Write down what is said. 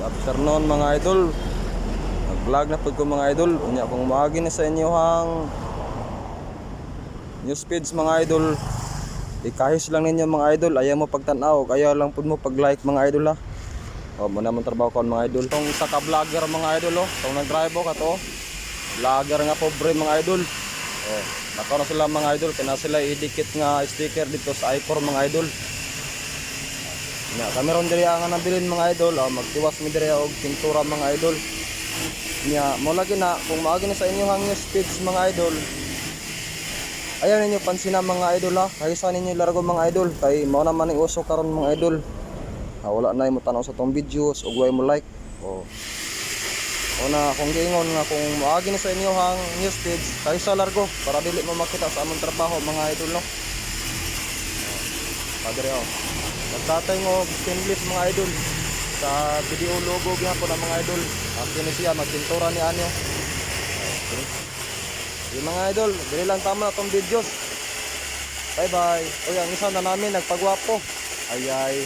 Afternoon mga idol. Nag-vlog na pud ko mga idol. Unya kung maagi na sa inyo hang news feeds mga idol. Ikahis lang ninyo mga idol. Ayaw mo pagtanaw, kaya lang pud mo pag-like mga idol ha. O mo naman trabaho ko mga idol. Tong isa ka vlogger mga idol oh. Tong nag-drive ka to. Vlogger nga pobre mga idol. Oh, nako na sila mga idol, kaya sila idikit nga sticker dito sa i4 mga idol. Na kami ron diri ang nabilin mga idol, magtiwas mi diri og pintura mga idol. Nya mo lagi na kung maagi na sa inyo hang news feeds mga idol. Ayaw ninyo pansin mga idol ha, kaysa ninyo largo mga idol, kay mao naman ang uso karon mga idol. Wala na mo tanaw sa tong videos ug way mo like. Una kung giingon nga kung maagi na sa inyo hang news feeds, kaysa largo para dili mo makita sa among trabaho mga idol no. Padre oh. Nagtatay mo stainless mga idol sa video logo gyapon na mga idol. Akin siya magpintura ni anyo. Yung mga idol, dili lang tama na tong videos. Bye bye. Oy, ang isa na namin nagpagwapo. Ay ay.